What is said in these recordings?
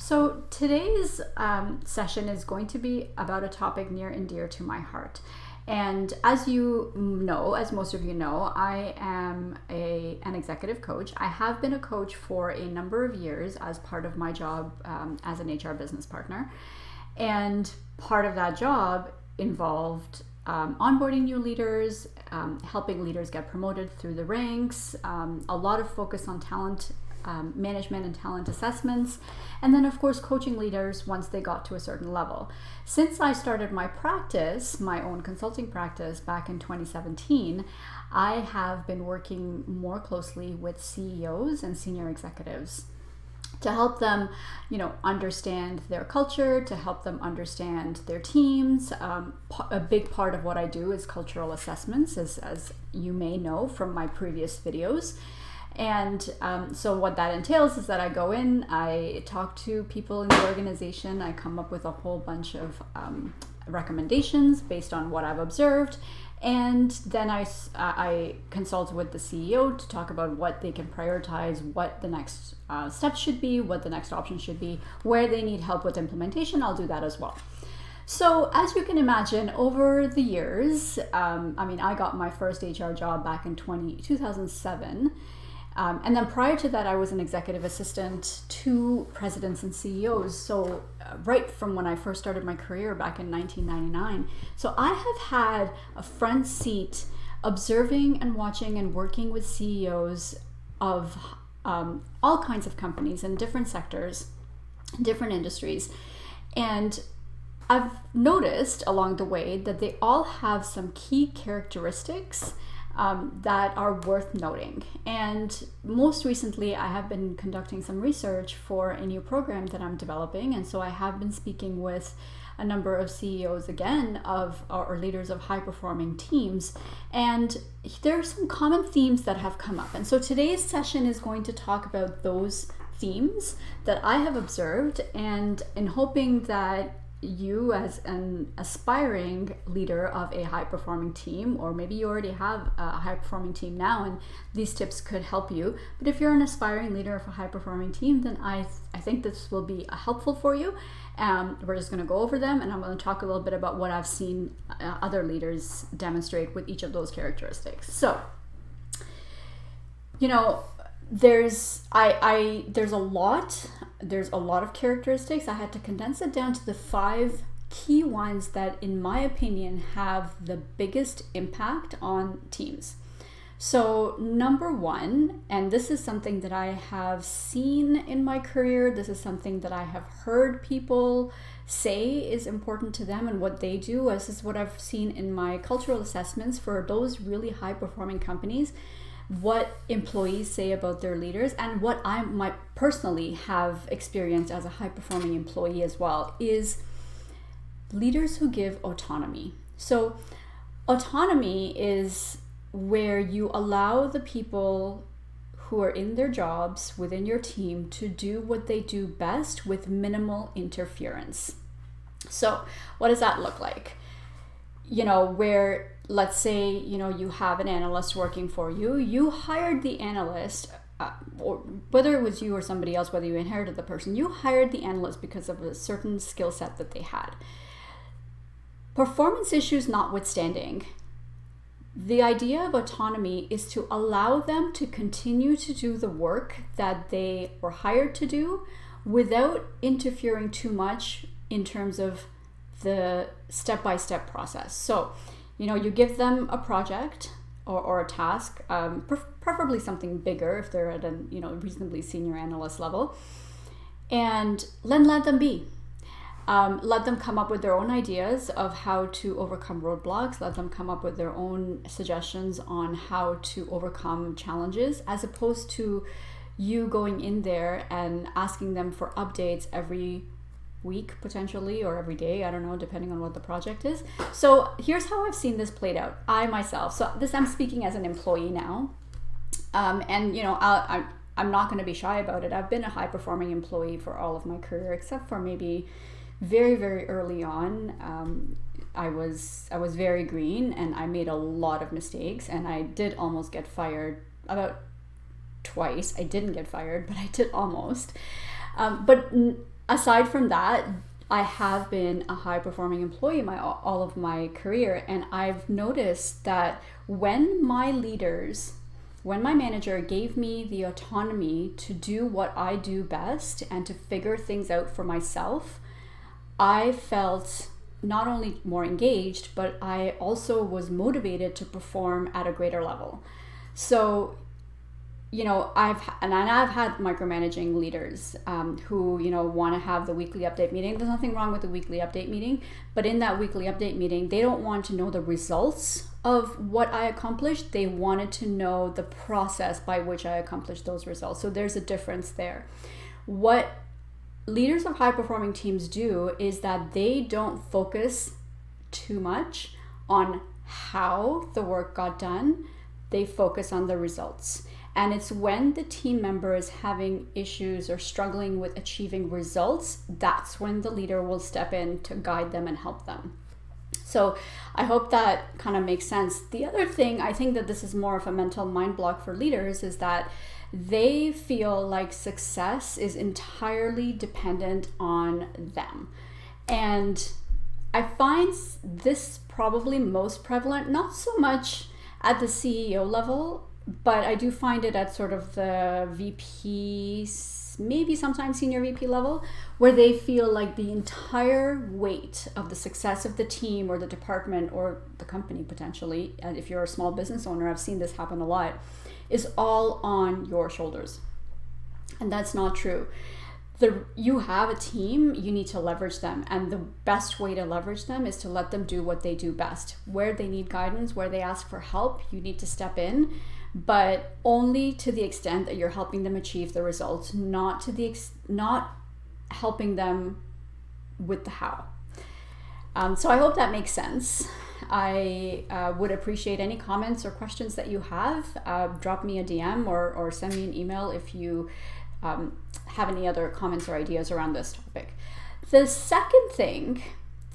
So today's session is going to be about a topic near and dear to my heart. And as you know, as most of you know, I am an executive coach. I have been a coach for a number of years as part of my job as an HR business partner. And part of that job involved onboarding new leaders, helping leaders get promoted through the ranks, a lot of focus on talent management and talent assessments, and then of course coaching leaders once they got to a certain level. Since I started my practice, my own consulting practice back in 2017, I have been working more closely with CEOs and senior executives to help them, understand their culture, to help them understand their teams. A big part of what I do is cultural assessments, as you may know from my previous videos. And so what that entails is that I go in, I talk to people in the organization, I come up with a whole bunch of recommendations based on what I've observed, and then I consult with the CEO to talk about what they can prioritize, what the next steps should be, what the next option should be, where they need help with implementation. I'll do that as well. So as you can imagine, over the years, I got my first HR job back in 2007. And then prior to that, I was an executive assistant to presidents and CEOs. So right from when I first started my career back in 1999. So I have had a front seat observing and watching and working with CEOs of all kinds of companies in different sectors, different industries. And I've noticed along the way that they all have some key characteristics that are worth noting. And most recently, I have been conducting some research for a new program that I'm developing. And so I have been speaking with a number of CEOs again or leaders of high performing teams. And there are some common themes that have come up. And so today's session is going to talk about those themes that I have observed, and in hoping that you as an aspiring leader of a high performing team, or maybe you already have a high performing team now and these tips could help you, but if you're an aspiring leader of a high performing team, then I think this will be helpful for you. We're just going to go over them, and I'm going to talk a little bit about what I've seen other leaders demonstrate with each of those characteristics. So, there's a lot of characteristics. I had to condense it down to the 5 key ones that, in my opinion, have the biggest impact on teams. So number 1, and this is something that I have seen in my career, this is something that I have heard people say is important to them and what they do. This is what I've seen in my cultural assessments for those really high performing companies, what employees say about their leaders, and what I might personally have experienced as a high-performing employee as well, is leaders who give autonomy. So autonomy is where you allow the people who are in their jobs within your team to do what they do best with minimal interference. So what does that look like? Where, let's say, you have an analyst working for you, you hired the analyst, or whether it was you or somebody else, whether you inherited the person, you hired the analyst because of a certain skill set that they had. Performance issues notwithstanding, the idea of autonomy is to allow them to continue to do the work that they were hired to do without interfering too much in terms of the step-by-step process. So, you give them a project or a task, preferably something bigger if they're at a reasonably senior analyst level, and then let them be. Let them come up with their own ideas of how to overcome roadblocks. Let them come up with their own suggestions on how to overcome challenges, as opposed to you going in there and asking them for updates every week potentially, or every day, I don't know, depending on what the project is. So here's how I've seen this played out. I myself, so this, I'm speaking as an employee now, and I'm not going to be shy about it. I've been a high performing employee for all of my career, except for maybe very, very early on. I was very green and I made a lot of mistakes, and I did almost get fired about twice. I didn't get fired, but I did almost. But aside from that, I have been a high performing employee all of my career, and I've noticed that when my manager gave me the autonomy to do what I do best and to figure things out for myself, I felt not only more engaged, but I also was motivated to perform at a greater level. So, I've had micromanaging leaders who, want to have the weekly update meeting. There's nothing wrong with the weekly update meeting, but in that weekly update meeting, they don't want to know the results of what I accomplished. They wanted to know the process by which I accomplished those results. So there's a difference there. What leaders of high performing teams do is that they don't focus too much on how the work got done. They focus on the results. And it's when the team member is having issues or struggling with achieving results, that's when the leader will step in to guide them and help them. So I hope that kind of makes sense. The other thing, I think that this is more of a mental mind block for leaders, is that they feel like success is entirely dependent on them. And I find this probably most prevalent, not so much at the CEO level, but I do find it at sort of the VP, maybe sometimes senior VP level, where they feel like the entire weight of the success of the team or the department or the company potentially, and if you're a small business owner, I've seen this happen a lot, is all on your shoulders. And that's not true. You have a team, you need to leverage them. And the best way to leverage them is to let them do what they do best. Where they need guidance, where they ask for help, you need to step in, but only to the extent that you're helping them achieve the results, not helping them with the how. So I hope that makes sense. I would appreciate any comments or questions that you have. Drop me a DM or send me an email if you have any other comments or ideas around this topic. The second thing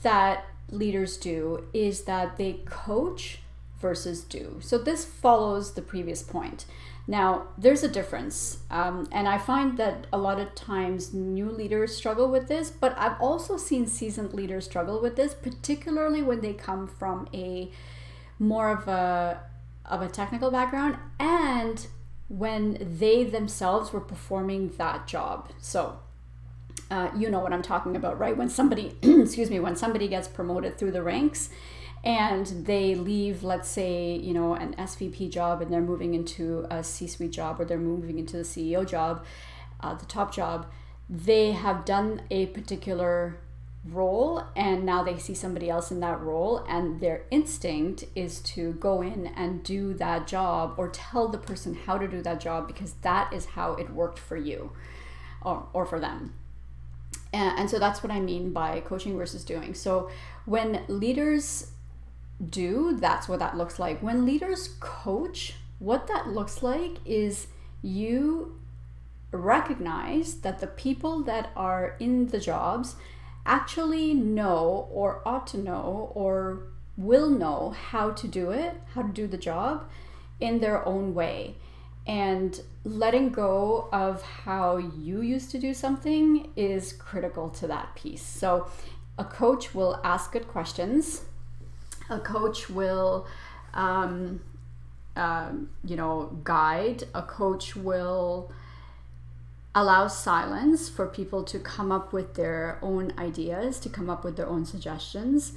that leaders do is that they coach versus do. So this follows the previous point. Now, there's a difference, and I find that a lot of times new leaders struggle with this, but I've also seen seasoned leaders struggle with this, particularly when they come from a more of a technical background and when they themselves were performing that job. So you know what I'm talking about, right? When somebody, when somebody gets promoted through the ranks and they leave, let's say, an SVP job and they're moving into a C-suite job, or they're moving into the CEO job, the top job, they have done a particular role and now they see somebody else in that role, and their instinct is to go in and do that job or tell the person how to do that job because that is how it worked for you or for them. And so that's what I mean by coaching versus doing. So when leaders do, that's what that looks like. When leaders coach, what that looks like is you recognize that the people that are in the jobs actually know or ought to know or will know how to do it, how to do the job in their own way. And letting go of how you used to do something is critical to that piece. So a coach will ask good questions. A coach will, guide. A coach will allow silence for people to come up with their own ideas, to come up with their own suggestions.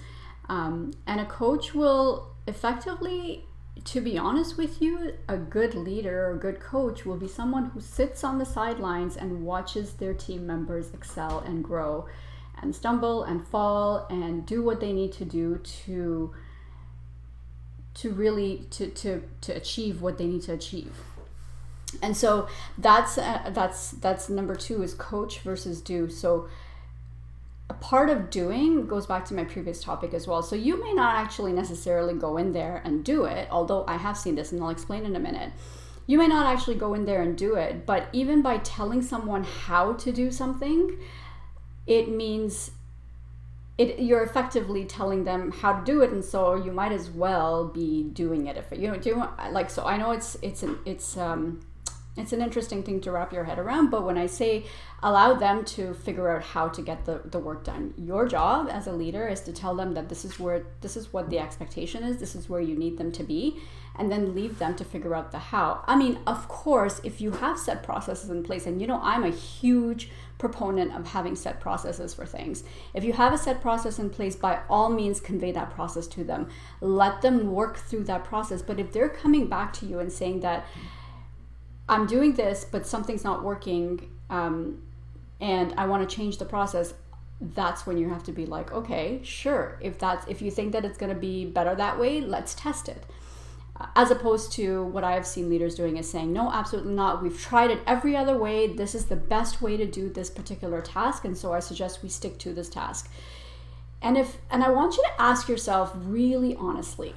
And a coach will effectively, to be honest with you, a good leader or a good coach will be someone who sits on the sidelines and watches their team members excel and grow and stumble and fall and do what they need to do to really achieve what they need to achieve. And so that's number two, is coach versus do. So a part of doing goes back to my previous topic as well. So you may not actually necessarily go in there and do it, although I have seen this and I'll explain in a minute. You may not actually go in there and do it, but even by telling someone how to do something, it means you're effectively telling them how to do it, and so you might as well be doing it. If so I know it's It's an interesting thing to wrap your head around, but when I say allow them to figure out how to get the work done, your job as a leader is to tell them that this is what the expectation is, this is where you need them to be, and then leave them to figure out the how. I mean, of course, if you have set processes in place, and I'm a huge proponent of having set processes for things. If you have a set process in place, by all means convey that process to them. Let them work through that process. But if they're coming back to you and saying that I'm doing this, but something's not working, and I want to change the process, that's when you have to be like, okay, sure. If you think that it's going to be better that way, let's test it. As opposed to what I have seen leaders doing is saying, no, absolutely not. We've tried it every other way. This is the best way to do this particular task. And so I suggest we stick to this task. And I want you to ask yourself really honestly,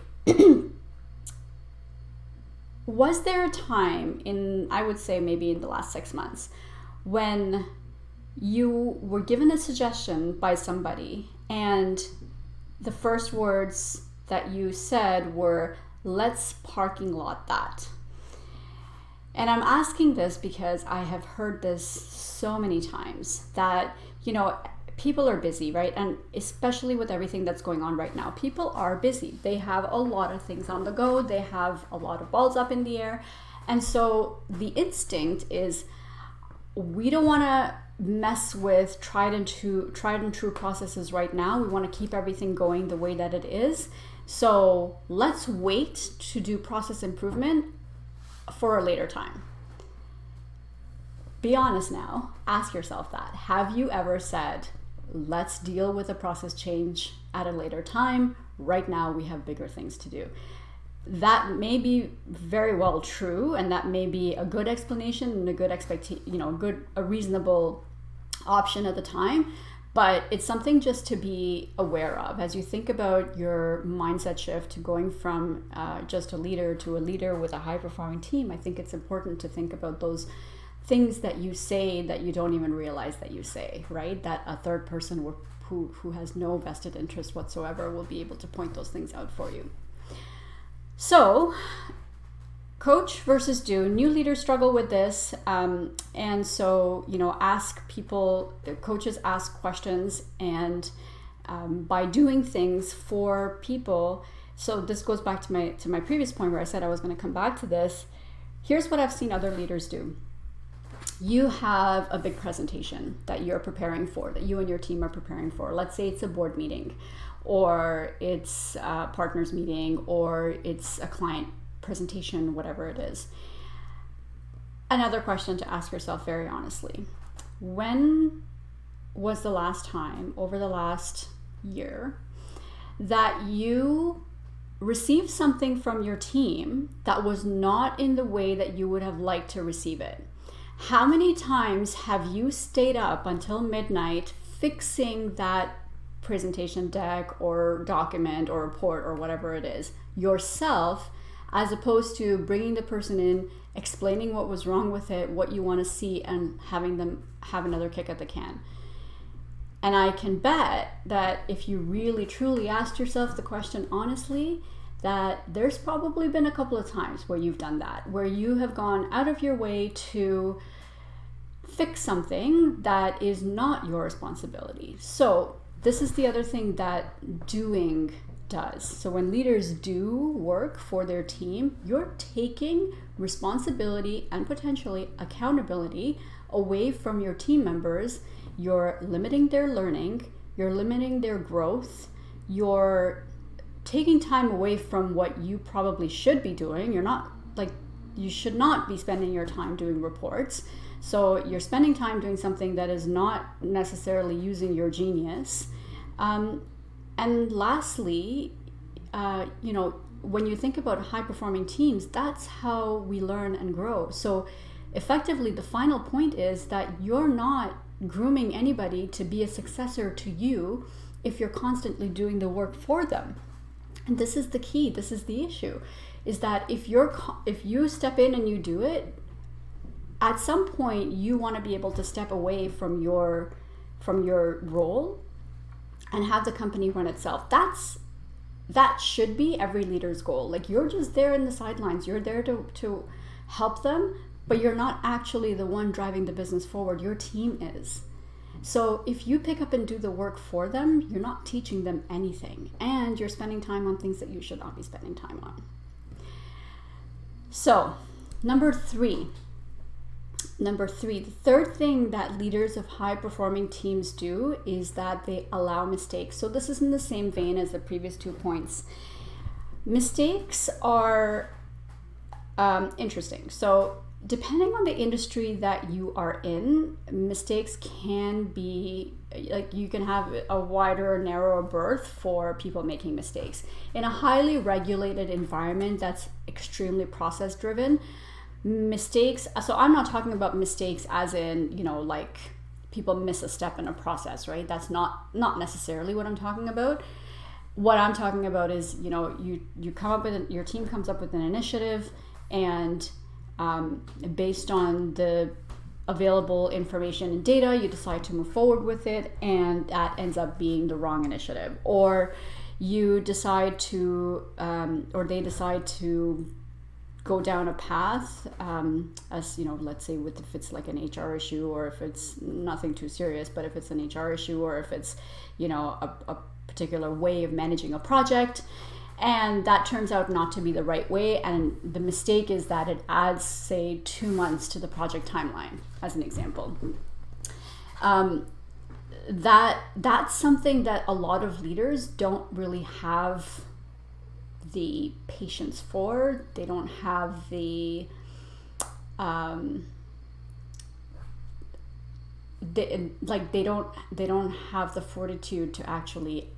was there a time I would say maybe in the last 6 months, when you were given a suggestion by somebody and the first words that you said were, let's parking lot that? And I'm asking this because I have heard this so many times that, people are busy, right? And especially with everything that's going on right now, people are busy. They have a lot of things on the go. They have a lot of balls up in the air. And so the instinct is, we don't want to mess with tried and true processes right now. We want to keep everything going the way that it is. So let's wait to do process improvement for a later time. Be honest now. Ask yourself that. Have you ever said, let's deal with a process change at a later time? Right now, we have bigger things to do. That may be very well true, and that may be a good explanation and a good a reasonable option at the time. But it's something just to be aware of as you think about your mindset shift to going from just a leader to a leader with a high-performing team. I think it's important to think about those things that you say that you don't even realize that you say, right? That a third person who has no vested interest whatsoever will be able to point those things out for you. So, coach versus do. New leaders struggle with this. And so, ask people, coaches ask questions, and by doing things for people. So this goes back to my previous point where I said I was going to come back to this. Here's what I've seen other leaders do. You have a big presentation that you're preparing for, that you and your team are preparing for. Let's say it's a board meeting, or it's a partners meeting, or it's a client presentation, whatever it is. Another question to ask yourself very honestly: when was the last time over the last year that you received something from your team that was not in the way that you would have liked to receive it? How many times have you stayed up until midnight fixing that presentation deck or document or report or whatever it is yourself, as opposed to bringing the person in, explaining what was wrong with it, what you want to see, and having them have another kick at the can? And I can bet that if you really truly asked yourself the question honestly, that there's probably been a couple of times where you've done that, where you have gone out of your way to fix something that is not your responsibility. So this is the other thing that doing does. So when leaders do work for their team, you're taking responsibility and potentially accountability away from your team members. You're limiting their learning, you're limiting their growth, you're taking time away from what you probably should be doing. You should not be spending your time doing reports. So you're spending time doing something that is not necessarily using your genius. And lastly, when you think about high-performing teams, that's how we learn and grow. So effectively, the final point is that you're not grooming anybody to be a successor to you if you're constantly doing the work for them. And this is the key, this is the issue, is that if you step in and you do it, at some point you want to be able to step away from your role and have the company run itself. That should be every leader's goal. Like, you're just there in the sidelines. You're there to help them, but you're not actually the one driving the business forward. Your team is. So if you pick up and do the work for them, you're not teaching them anything, and you're spending time on things that you should not be spending time on. So number three, the third thing that leaders of high performing teams do is that they allow mistakes. So this is in the same vein as the previous 2 points. Mistakes are interesting. So depending on the industry that you are in, mistakes can be like, you can have a wider or narrower berth for people making mistakes. In a highly regulated environment that's extremely process driven, mistakes, so I'm not talking about mistakes as in, like people miss a step in a process, right? That's not necessarily what I'm talking about. What I'm talking about is, you come up with, your team comes up with an initiative, and based on the available information and data, you decide to move forward with it, and that ends up being the wrong initiative. Or you decide to, or they decide to go down a path, as let's say if it's like an HR issue, or if it's nothing too serious, but if it's an HR issue, or if it's, a particular way of managing a project, and that turns out not to be the right way, and the mistake is that it adds, say, 2 months to the project timeline, as an example. That's something that a lot of leaders don't really have the patience for. They don't have the they don't have the fortitude to actually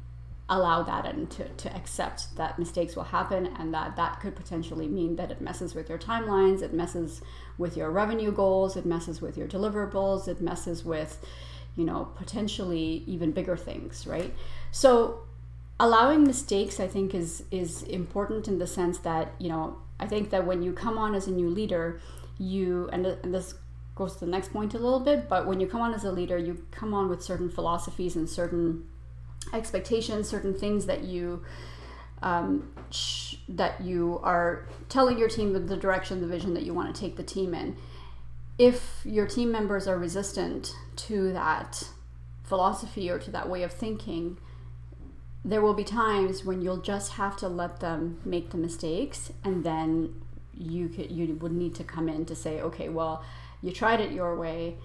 allow that and to accept that mistakes will happen, and that could potentially mean that it messes with your timelines, it messes with your revenue goals, it messes with your deliverables, it messes with, potentially even bigger things, right? So allowing mistakes, I think, is important in the sense that, I think that when you come on as a new leader, and this goes to the next point a little bit, but when you come on as a leader, you come on with certain philosophies and certain expectations, certain things that you are telling your team the direction, the vision that you want to take the team in. If your team members are resistant to that philosophy or to that way of thinking, there will be times when you'll just have to let them make the mistakes, and then you would need to come in to say, okay, well, you tried it your way,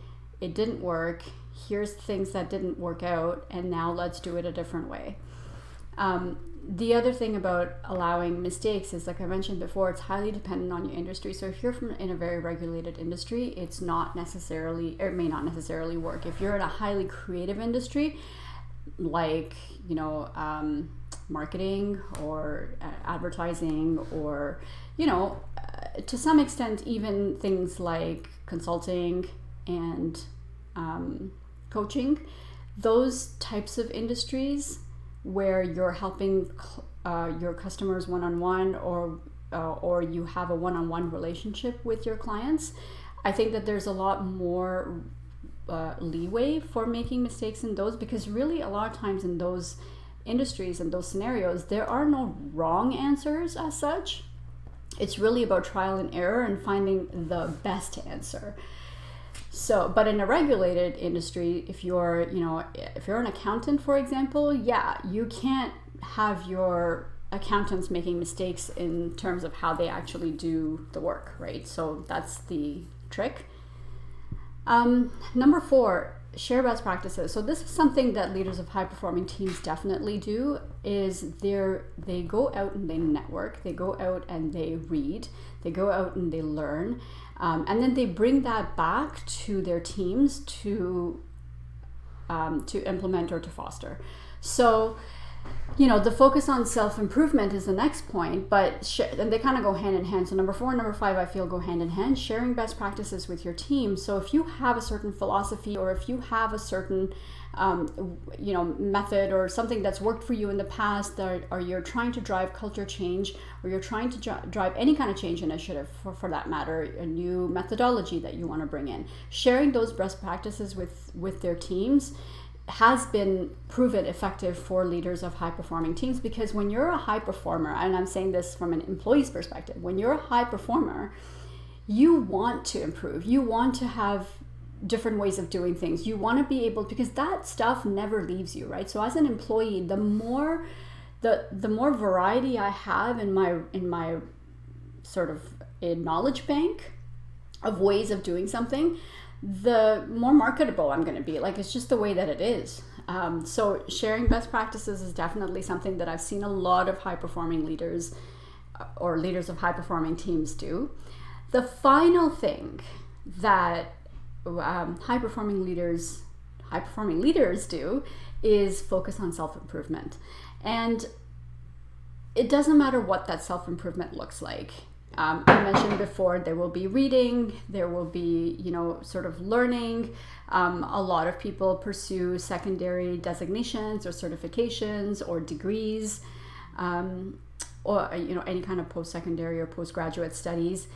it didn't work, here's things that didn't work out, and now let's do it a different way. The other thing about allowing mistakes is, like I mentioned before, it's highly dependent on your industry. So if you're in a very regulated industry, it may not necessarily work. If you're in a highly creative industry, like, marketing or advertising, or, to some extent, even things like consulting and coaching, those types of industries where you're helping your customers one-on-one, or you have a one-on-one relationship with your clients, I think that there's a lot more leeway for making mistakes in those, because really a lot of times in those industries and those scenarios, there are no wrong answers as such. It's really about trial and error and finding the best answer. So, but in a regulated industry, if you're an accountant, for example, you can't have your accountants making mistakes in terms of how they actually do the work, right? So that's the trick. Number 4, share best practices. So this is something that leaders of high performing teams definitely do, is they go out and they network, they go out and they read, they go out and they learn, and then they bring that back to their teams to implement or to foster. So, the focus on self-improvement is the next point, but and they kind of go hand in hand. So number 4 and number 5, I feel, go hand in hand, sharing best practices with your team. So if you have a certain philosophy, or if you have a certain, method or something that's worked for you in the past, or you're trying to drive culture change, or you're trying to drive any kind of change initiative for that matter, a new methodology that you want to bring in, sharing those best practices with their teams has been proven effective for leaders of high performing teams. Because when you're a high performer, and I'm saying this from an employee's perspective, when you're a high performer, you want to improve. You want to have different ways of doing things. You want to be able, because that stuff never leaves you, right? So as an employee, the more variety I have in my sort of a knowledge bank of ways of doing something, the more marketable I'm going to be. Like, it's just the way that it is. So sharing best practices is definitely something that I've seen a lot of high performing leaders or leaders of high performing teams do. The final thing that high performing leaders do is focus on self-improvement. And it doesn't matter what that self-improvement looks like. I mentioned before, there will be reading, there will be, sort of learning. A lot of people pursue secondary designations or certifications or degrees, or any kind of post-secondary or postgraduate studies.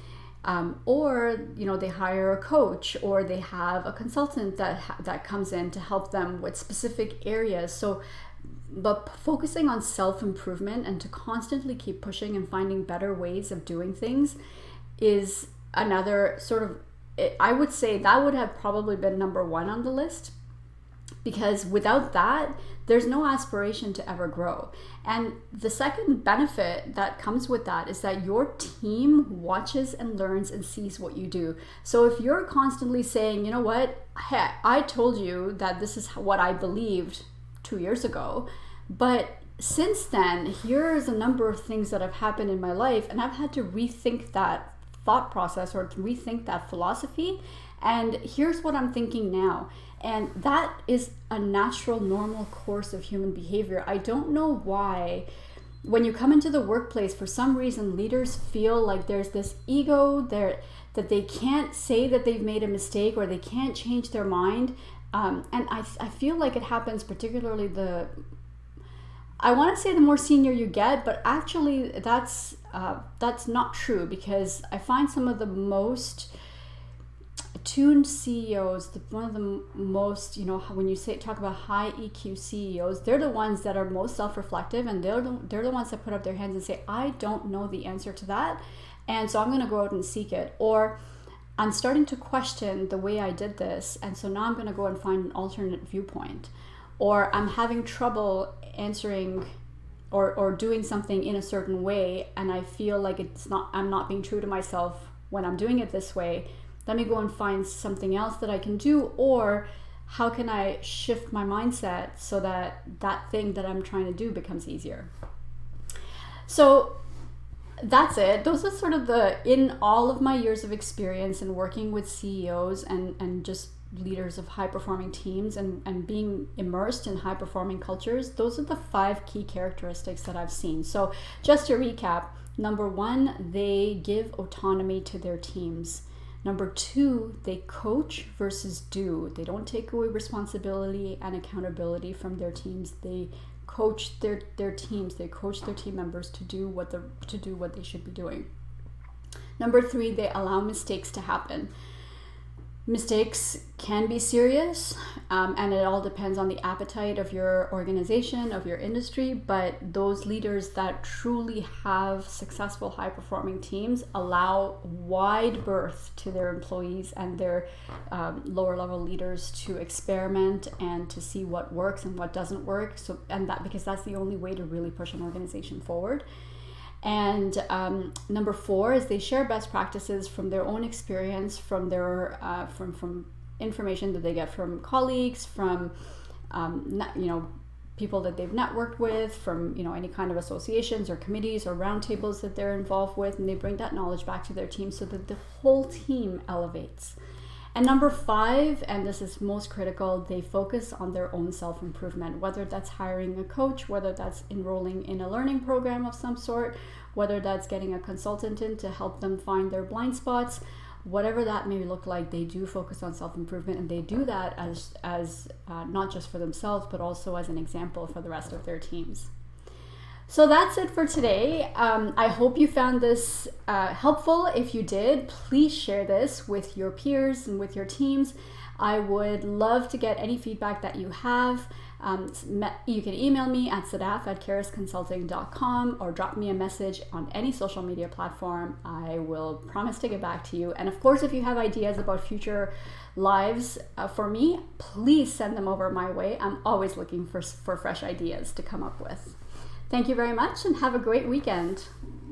Or they hire a coach, or they have a consultant that comes in to help them with specific areas. But focusing on self-improvement and to constantly keep pushing and finding better ways of doing things is another sort of, I would say that would have probably been number one on the list, because without that, there's no aspiration to ever grow. And the second benefit that comes with that is that your team watches and learns and sees what you do. So if you're constantly saying, you know what, hey, I told you that this is what I believed 2 years ago, but since then, here's a number of things that have happened in my life, and I've had to rethink that thought process or to rethink that philosophy, and here's what I'm thinking now. And that is a natural, normal course of human behavior. I don't know why when you come into the workplace, for some reason, leaders feel like there's this ego there that they can't say that they've made a mistake or they can't change their mind. And I feel like it happens particularly I want to say the more senior you get, but actually that's not true, because I find some of the most attuned CEOs, one of the most, when you talk about high EQ CEOs, they're the ones that are most self-reflective, and they're the ones that put up their hands and say, I don't know the answer to that, and so I'm going to go out and seek it. Or I'm starting to question the way I did this, and so now I'm going to go and find an alternate viewpoint. Or I'm having trouble answering or doing something in a certain way, and I feel like I'm not being true to myself when I'm doing it this way. Let me go and find something else that I can do, or how can I shift my mindset so that thing that I'm trying to do becomes easier. So that's it. Those are sort of in all of my years of experience in working with CEOs and just leaders of high performing teams and being immersed in high performing cultures, those are the 5 key characteristics that I've seen. So just to recap, number 1, they give autonomy to their teams. Number 2, they coach versus do. They don't take away responsibility and accountability from their teams. They coach their teams. They coach their team members to do what they should be doing. Number 3, they allow mistakes to happen. Mistakes can be serious, and it all depends on the appetite of your organization, of your industry, but those leaders that truly have successful high-performing teams allow wide berth to their employees and their lower-level leaders to experiment and to see what works and what doesn't work. Because that's the only way to really push an organization forward. And number 4 is they share best practices from their own experience, from their from information that they get from colleagues, from people that they've networked with, from any kind of associations or committees or roundtables that they're involved with, and they bring that knowledge back to their team so that the whole team elevates. And number 5, and this is most critical, they focus on their own self-improvement, whether that's hiring a coach, whether that's enrolling in a learning program of some sort, whether that's getting a consultant in to help them find their blind spots, whatever that may look like, they do focus on self-improvement, and they do that as not just for themselves, but also as an example for the rest of their teams. So that's it for today. I hope you found this helpful. If you did, please share this with your peers and with your teams. I would love to get any feedback that you have. You can email me at sadaf@karisconsulting.com or drop me a message on any social media platform. I will promise to get back to you. And of course, if you have ideas about future lives for me, please send them over my way. I'm always looking for fresh ideas to come up with. Thank you very much and have a great weekend.